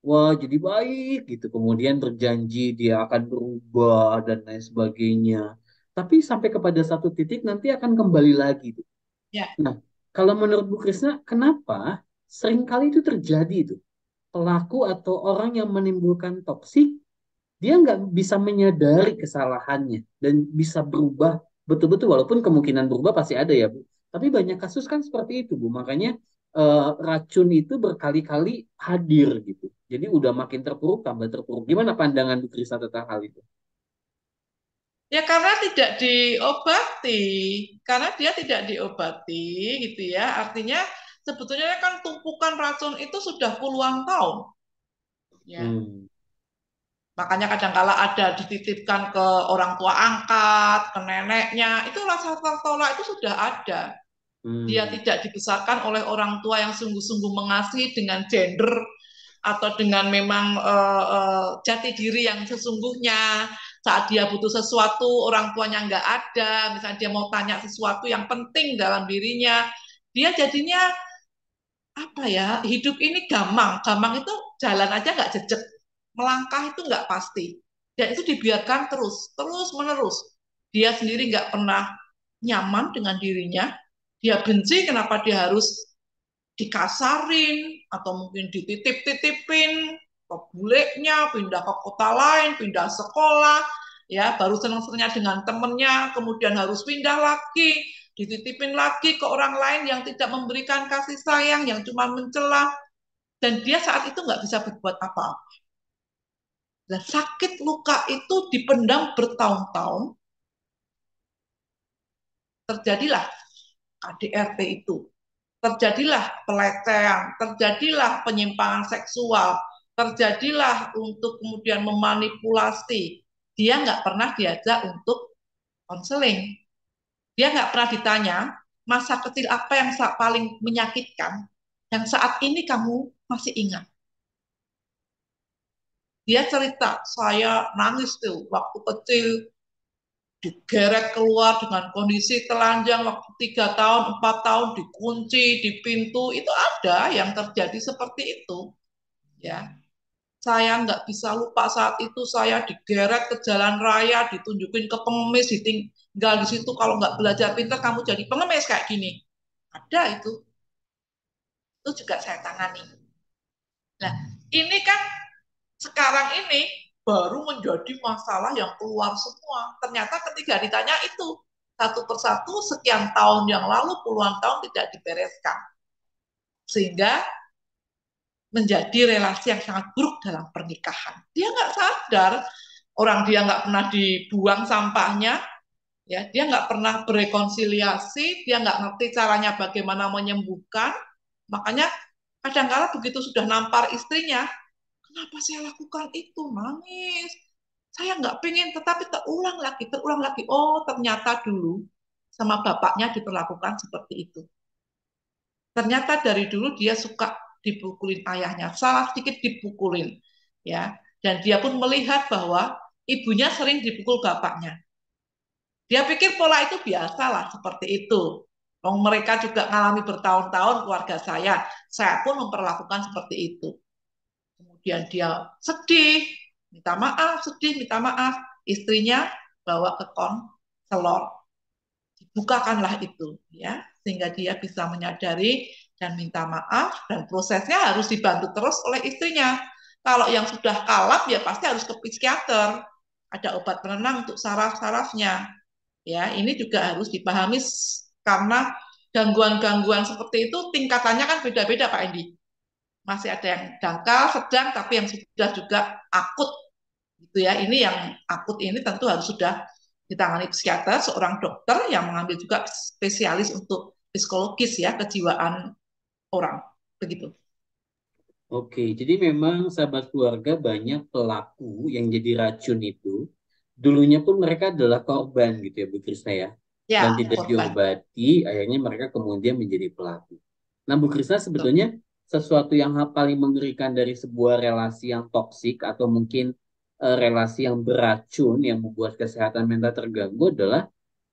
S1: Wah, jadi baik gitu. Kemudian berjanji dia akan berubah dan lain sebagainya. Tapi sampai kepada satu titik nanti akan kembali lagi tuh.
S2: ya,
S1: Nah, kalau menurut Bu Krisna, kenapa seringkali itu terjadi itu? Pelaku atau orang yang menimbulkan toksik, dia nggak bisa menyadari kesalahannya dan bisa berubah betul-betul. Walaupun kemungkinan berubah pasti ada ya, Bu. Tapi banyak kasus kan seperti itu, Bu. Makanya racun itu berkali-kali hadir gitu. Jadi udah makin terpuruk, tambah terpuruk. Gimana pandangan Bu Krista tentang hal itu?
S2: Ya karena tidak diobati, karena dia tidak diobati gitu ya. Artinya sebetulnya kan tumpukan racun itu sudah puluhan tahun, ya.
S1: Hmm.
S2: Makanya kadangkala ada dititipkan ke orang tua angkat, ke neneknya, itu rasa tertolak itu sudah ada. Dia
S1: Hmm.
S2: tidak dibesarkan oleh orang tua yang sungguh-sungguh mengasihi dengan gender atau dengan memang jati diri yang sesungguhnya. Saat dia butuh sesuatu, orang tuanya nggak ada, misalnya dia mau tanya sesuatu yang penting dalam dirinya, dia jadinya apa ya, hidup ini gamang. Gamang itu jalan aja nggak jejak, melangkah itu nggak pasti. Dan itu dibiarkan terus, terus menerus. Dia sendiri nggak pernah nyaman dengan dirinya. Dia benci kenapa dia harus dikasarin atau mungkin dititip-titipin ke bulenya, pindah ke kota lain, pindah sekolah, ya baru senang-senangnya dengan temennya, kemudian harus pindah lagi, dititipin lagi ke orang lain yang tidak memberikan kasih sayang, yang cuma mencela, dan dia saat itu nggak bisa berbuat apa-apa. Dan sakit luka itu dipendam bertahun-tahun, terjadilah KDRT itu, terjadilah pelecehan, terjadilah penyimpangan seksual, terjadilah untuk kemudian memanipulasi. Dia nggak pernah diajak untuk konseling. Dia nggak pernah ditanya masa kecil apa yang paling menyakitkan yang saat ini kamu masih ingat. Dia cerita, saya nangis tuh waktu kecil digeret keluar dengan kondisi telanjang waktu 3 tahun, 4 tahun dikunci di pintu, itu ada yang terjadi seperti itu. Ya, saya nggak bisa lupa saat itu saya digeret ke jalan raya, ditunjukin ke pengemis, ditinggal di situ kalau nggak belajar pintar kamu jadi pengemis kayak gini. Ada itu juga saya tangani. Nah, ini kan sekarang ini baru menjadi masalah yang keluar semua. Ternyata ketika ditanya itu satu persatu sekian tahun yang lalu, puluhan tahun tidak dibereskan. Sehingga menjadi relasi yang sangat buruk dalam pernikahan. Dia nggak sadar, orang dia nggak pernah dibuang sampahnya, ya dia nggak pernah berekonsiliasi, dia nggak ngerti caranya bagaimana menyembuhkan. Makanya kadang-kala begitu sudah nampar istrinya, kenapa saya lakukan itu, nangis. Saya nggak pengen, tetapi terulang lagi, terulang lagi. Oh, ternyata dulu sama bapaknya diperlakukan seperti itu. Ternyata dari dulu dia suka dipukulin ayahnya, salah sedikit dipukulin, ya. Dan dia pun melihat bahwa ibunya sering dipukul bapaknya. Dia pikir pola itu biasalah seperti itu. Mereka juga mengalami bertahun-tahun keluarga saya pun memperlakukan seperti itu. Kemudian dia sedih, minta maaf, sedih, minta maaf. Istrinya bawa ke konselor, dibukakanlah itu, ya, sehingga dia bisa menyadari dan minta maaf, dan prosesnya harus dibantu terus oleh istrinya. Kalau yang sudah kalap ya pasti harus ke psikiater, ada obat penenang untuk saraf-sarafnya, ya. Ini juga harus dipahami karena gangguan-gangguan seperti itu tingkatannya kan beda-beda Pak Endi. Masih ada yang dangkal, sedang, tapi yang sudah juga akut gitu ya. Ini yang akut ini tentu harus sudah ditangani psikiater, seorang dokter yang mengambil juga spesialis untuk psikologis ya, kejiwaan orang. Begitu.
S1: Oke, jadi memang sahabat keluarga banyak pelaku yang jadi racun itu. Dulunya pun mereka adalah korban gitu ya Bu Krisna ya. Dan
S2: Ya,
S1: tidak
S2: korban.
S1: diobati, akhirnya mereka kemudian menjadi pelaku. Nah Bu Krisna sebetulnya sesuatu yang paling mengerikan dari sebuah relasi yang toksik atau mungkin relasi yang beracun yang membuat kesehatan mental terganggu adalah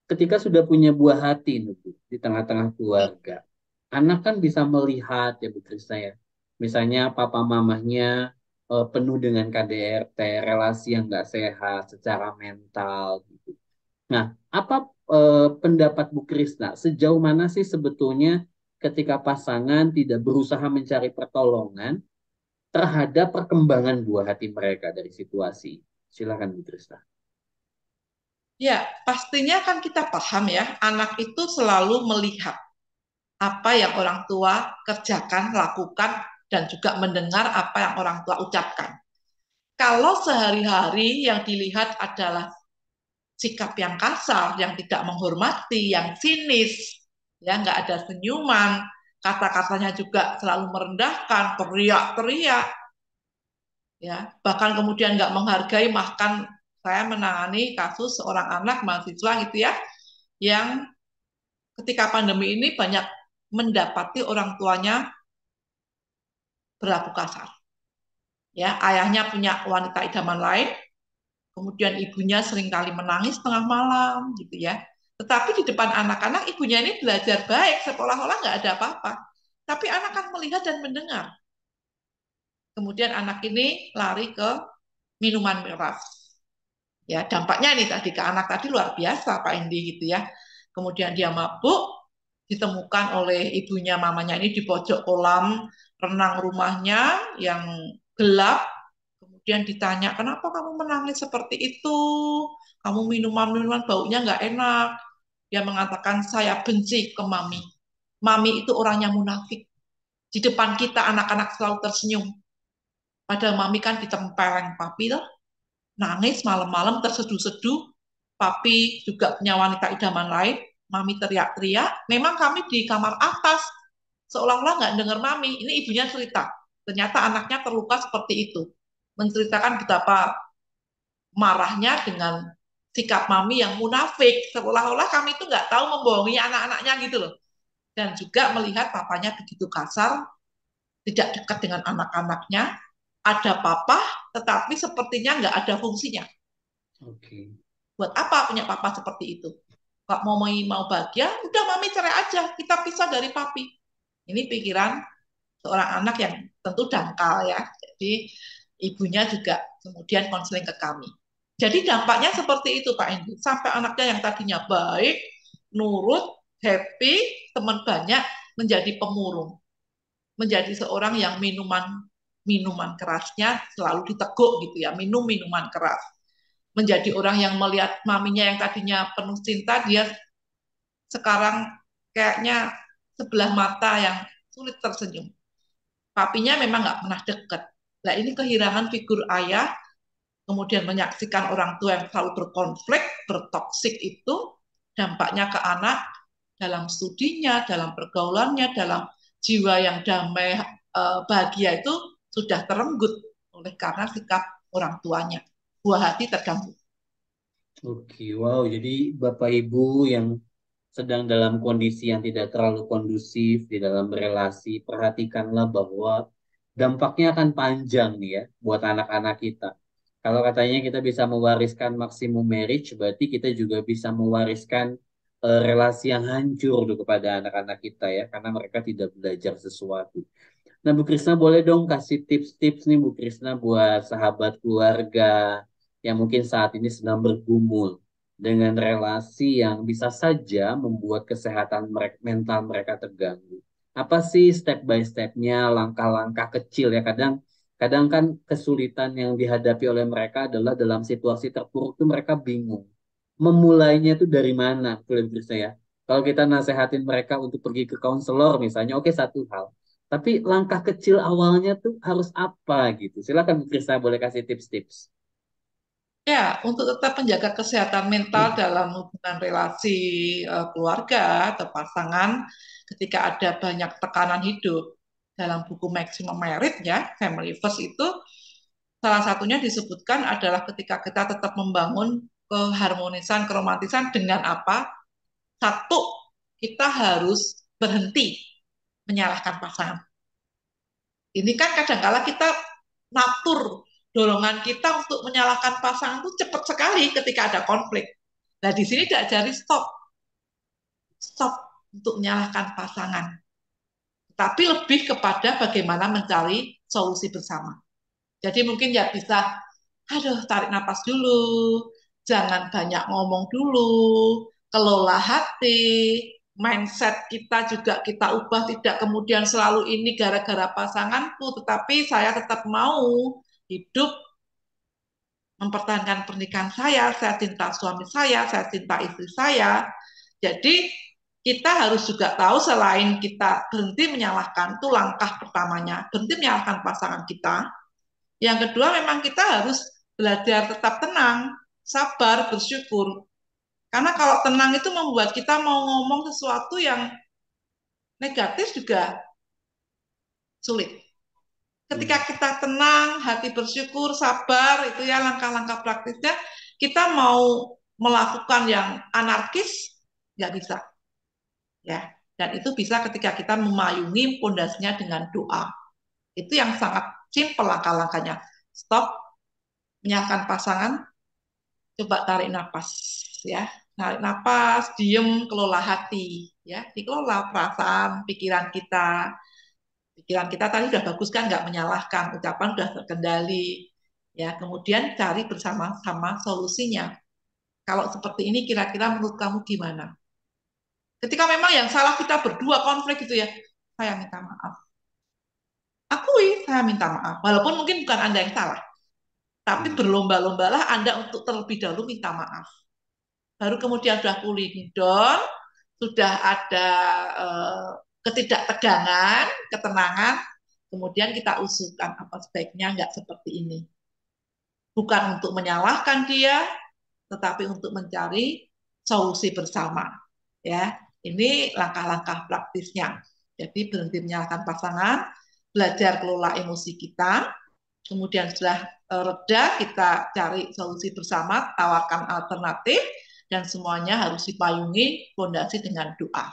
S1: ketika sudah punya buah hati nih, Bu, di tengah-tengah keluarga. Anak kan bisa melihat ya Bu Krisna ya. Misalnya papa mamahnya penuh dengan KDRT, relasi yang nggak sehat secara mental gitu. Nah, apa pendapat Bu Krisna? Sejauh mana sih sebetulnya ketika pasangan tidak berusaha mencari pertolongan terhadap perkembangan buah hati mereka dari situasi? Silakan Bu Krisna.
S2: Ya, pastinya kan kita paham ya, anak itu selalu melihat. apa yang orang tua kerjakan, lakukan, dan juga mendengar apa yang orang tua ucapkan. Kalau sehari-hari yang dilihat adalah sikap yang kasar, yang tidak menghormati, yang sinis, ya nggak ada senyuman, kata-katanya juga selalu merendahkan, teriak-teriak, ya bahkan kemudian nggak menghargai. Bahkan saya menangani kasus seorang anak mahasiswa gitu ya, yang ketika pandemi ini banyak mendapati orang tuanya berlaku kasar. Ya, ayahnya punya wanita idaman lain, kemudian ibunya seringkali menangis tengah malam gitu ya. Tetapi di depan anak-anak ibunya ini belajar baik, seolah-olah nggak ada apa-apa. Tapi anak kan melihat dan mendengar. Kemudian anak ini lari ke minuman keras. Ya, dampaknya ini tadi ke anak tadi luar biasa Pak Endi gitu ya. Kemudian dia mabuk, ditemukan oleh ibunya mamanya ini di pojok kolam renang rumahnya yang gelap. Kemudian ditanya, kenapa kamu menangis seperti itu? Kamu minuman-minuman baunya nggak enak. Dia mengatakan, saya benci ke mami. Mami itu orang yang munafik. Di depan kita anak-anak selalu tersenyum. Padahal mami kan ditempeleng papi loh. Nangis malam-malam terseduh-seduh. Papi juga punya wanita idaman lain. Mami teriak-teriak. Memang kami di kamar atas. Seolah-olah nggak dengar mami. Ini ibunya cerita. Ternyata anaknya terluka seperti itu. Menceritakan betapa marahnya dengan sikap mami yang munafik. Seolah-olah kami itu nggak tahu membohongi anak-anaknya gitu loh. Dan juga melihat papanya begitu kasar, tidak dekat dengan anak-anaknya, ada papa, tetapi sepertinya nggak ada fungsinya.
S1: Oke.
S2: Buat apa punya papa seperti itu? Kalau mau bahagia, udah mami cerai aja, kita pisah dari papi. Ini pikiran seorang anak yang tentu dangkal ya. Jadi ibunya juga kemudian konseling ke kami. Jadi dampaknya seperti itu Pak Endi. Sampai anaknya yang tadinya baik, nurut, happy, teman banyak, menjadi pemurung. Menjadi seorang yang minuman kerasnya selalu diteguk gitu ya, minum minuman keras. Menjadi orang yang melihat maminya yang tadinya penuh cinta, dia sekarang kayaknya sebelah mata yang sulit tersenyum. Papinya memang nggak pernah dekat. Nah ini kehilangan figur ayah, kemudian menyaksikan orang tua yang selalu berkonflik, bertoksik itu, dampaknya ke anak dalam studinya, dalam pergaulannya, dalam jiwa yang damai, bahagia itu sudah terenggut oleh karena sikap orang tuanya. Buah hati terganggu.
S1: Oke, wow. Jadi Bapak Ibu yang sedang dalam kondisi yang tidak terlalu kondusif di dalam relasi, perhatikanlah bahwa dampaknya akan panjang nih ya buat anak-anak kita. Kalau katanya kita bisa mewariskan maksimum marriage, berarti kita juga bisa mewariskan relasi yang hancur tuh kepada anak-anak kita ya, karena mereka tidak belajar sesuatu. Nah, Bu Krisna boleh dong kasih tips-tips nih Bu Krisna buat sahabat keluarga yang mungkin saat ini sedang bergumul dengan relasi yang bisa saja membuat kesehatan mental mereka terganggu. Apa sih step by stepnya, langkah-langkah kecil ya kadang kadang kan kesulitan yang dihadapi oleh mereka adalah dalam situasi terpuruk tuh mereka bingung. Memulainya itu dari mana, betul ya, Bu Krisna ya? Kalau kita nasehatin mereka untuk pergi ke konselor misalnya, oke satu hal. Tapi langkah kecil awalnya tuh harus apa gitu. Silakan Bu Krisna boleh kasih tips-tips.
S2: Ya, untuk tetap menjaga kesehatan mental dalam hubungan relasi keluarga atau pasangan ketika ada banyak tekanan hidup. Dalam buku Maximum Merit ya, Family First itu salah satunya disebutkan adalah ketika kita tetap membangun keharmonisan, keromantisan dengan apa? Satu, kita harus berhenti menyalahkan pasangan. Ini kan kadang-kala kita natur dorongan kita untuk menyalahkan pasangan itu cepat sekali ketika ada konflik. Nah, di sini diajari stop, stop untuk menyalahkan pasangan. Tapi lebih kepada bagaimana mencari solusi bersama. Jadi mungkin ya bisa, aduh tarik napas dulu, jangan banyak ngomong dulu, kelola hati, mindset kita juga kita ubah, tidak kemudian selalu ini gara-gara pasanganku, tetapi saya tetap mau hidup mempertahankan pernikahan saya cinta suami saya cinta istri saya. Jadi kita harus juga tahu selain kita berhenti menyalahkan, itu langkah pertamanya, berhenti menyalahkan pasangan kita. Yang kedua memang kita harus belajar tetap tenang, sabar, bersyukur. Karena kalau tenang itu membuat kita mau ngomong sesuatu yang negatif juga sulit. Ketika
S1: Hmm.
S2: kita tenang, hati bersyukur, sabar, itu ya langkah-langkah praktisnya, kita mau melakukan yang anarkis, nggak bisa. Ya, dan itu bisa ketika kita memayungi pondasinya dengan doa. Itu yang sangat simpel langkah-langkahnya. Stop, menyalahkan pasangan, coba tarik napas, ya. Tarik napas, diem, kelola hati, ya. Dikelola perasaan, pikiran kita. Pikiran kita tadi sudah bagus kan, nggak menyalahkan, ucapan sudah terkendali. Ya, kemudian cari bersama-sama solusinya. Kalau seperti ini kira-kira menurut kamu gimana? Ketika memang yang salah kita berdua konflik gitu ya, saya minta maaf. Akui, saya minta maaf. Walaupun mungkin bukan Anda yang salah, tapi
S1: Hmm.
S2: berlomba-lombalah Anda untuk terlebih dahulu minta maaf. Baru kemudian sudah pulih down, sudah ada ketidaktegangan, ketenangan, kemudian kita usulkan apa sebaiknya nggak seperti ini. Bukan untuk menyalahkan dia, tetapi untuk mencari solusi bersama. Ya, ini langkah-langkah praktisnya. Jadi berhenti menyalahkan pasangan, belajar kelola emosi kita, kemudian setelah reda kita cari solusi bersama, tawarkan alternatif, dan semuanya harus dipayungi fondasi dengan doa.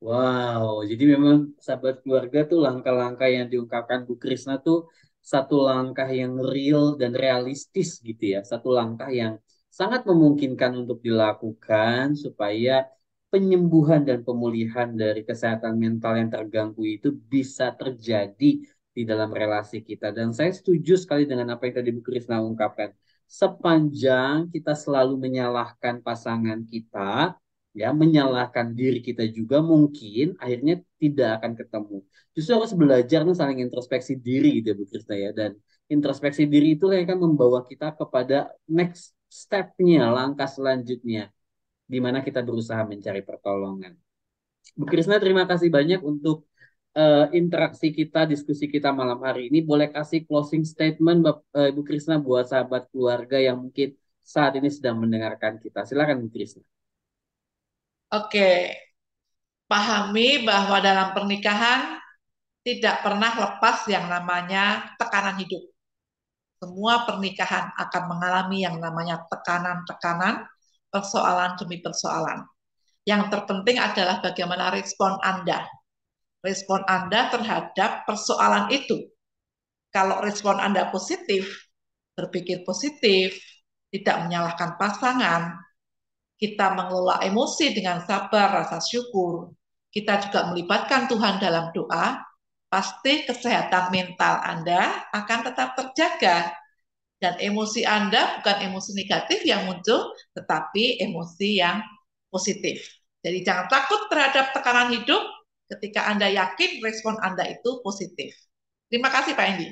S1: Wow, jadi memang sahabat keluarga tuh langkah-langkah yang diungkapkan Bu Krisna tuh satu langkah yang real dan realistis gitu ya. Satu langkah yang sangat memungkinkan untuk dilakukan supaya penyembuhan dan pemulihan dari kesehatan mental yang terganggu itu bisa terjadi di dalam relasi kita. Dan saya setuju sekali dengan apa yang tadi Bu Krisna ungkapkan. Sepanjang kita selalu menyalahkan pasangan kita, ya menyalahkan diri kita juga mungkin akhirnya tidak akan ketemu. Justru harus belajar nih saling introspeksi diri gitu ya Bu Krista ya, dan introspeksi diri itulah yang akan membawa kita kepada next step-nya, langkah selanjutnya di mana kita berusaha mencari pertolongan. Bu Krisna, terima kasih banyak untuk interaksi kita, diskusi kita malam hari ini. Boleh kasih closing statement Bu Krisna buat sahabat keluarga yang mungkin saat ini sedang mendengarkan kita. Silakan Bu Krisna.
S2: Oke, pahami bahwa dalam pernikahan tidak pernah lepas yang namanya tekanan hidup. Semua pernikahan akan mengalami yang namanya tekanan-tekanan, persoalan demi persoalan. Yang terpenting adalah bagaimana respon Anda. Respon Anda terhadap persoalan itu. Kalau respon Anda positif, berpikir positif, tidak menyalahkan pasangan, kita mengelola emosi dengan sabar, rasa syukur, kita juga melibatkan Tuhan dalam doa, pasti kesehatan mental Anda akan tetap terjaga. Dan emosi Anda bukan emosi negatif yang muncul, tetapi emosi yang positif. Jadi jangan takut terhadap tekanan hidup ketika Anda yakin respon Anda itu positif. Terima kasih Pak Endi.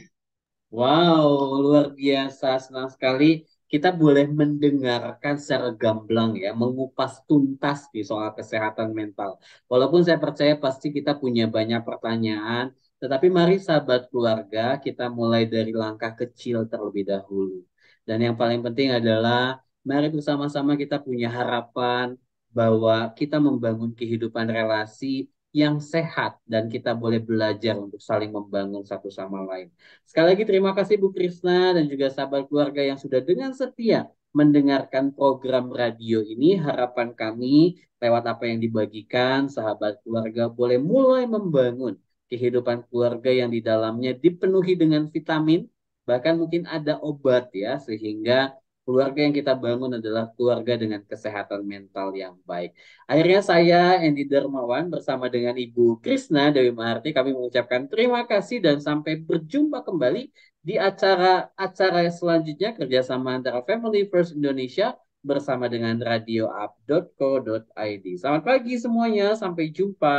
S1: Wow, luar biasa. Senang sekali kita boleh mendengarkan secara gamblang ya, mengupas tuntas di soal kesehatan mental. Walaupun saya percaya pasti kita punya banyak pertanyaan, tetapi mari sahabat keluarga kita mulai dari langkah kecil terlebih dahulu. Dan yang paling penting adalah mari bersama-sama kita punya harapan bahwa kita membangun kehidupan relasi yang sehat dan kita boleh belajar untuk saling membangun satu sama lain. Sekali lagi terima kasih Bu Krisna dan juga sahabat keluarga yang sudah dengan setia mendengarkan program radio ini. Harapan kami lewat apa yang dibagikan, sahabat keluarga boleh mulai membangun kehidupan keluarga yang di dalamnya dipenuhi dengan vitamin, bahkan mungkin ada obat ya, sehingga keluarga yang kita bangun adalah keluarga dengan kesehatan mental yang baik. Akhirnya saya, Endi Darmawan, bersama dengan Ibu Krisna Dewi Maharti, kami mengucapkan terima kasih dan sampai berjumpa kembali di acara-acara selanjutnya kerjasama antara Family First Indonesia bersama dengan radioup.co.id. Selamat pagi semuanya, sampai jumpa.